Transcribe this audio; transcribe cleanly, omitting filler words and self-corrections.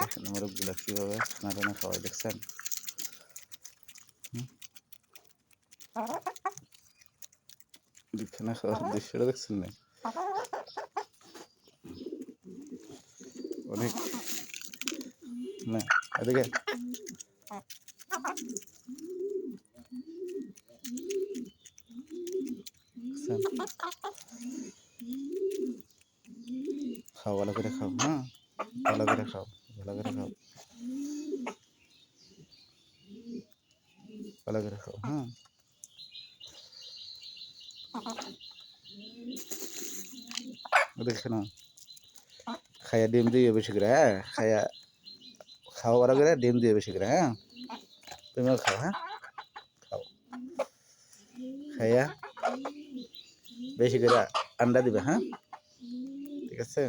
দেখেন মোরগগুলা কিভাবে খানা টানা খাওয়াই দেখছেন? খানা খাওয়ার দৃশ্যটা দেখছেন না? অনেক না এদিকে খাও ভালো করে খাও, হ্যাঁ ভালো করে খাও, ভালো করে খাও, ভালো করে খাও, হ্যাঁ দেখে না খাইয়া ডিম দিয়ে বেশি করে, হ্যাঁ খাইয়া খাও ভালো করে, ডিম দিয়ে বেশি করে, হ্যাঁ তুমিও খাও, হ্যাঁ খাও, খাইয়া বেশি করে আন্ডা দিবে, হ্যাঁ ঠিক আছে।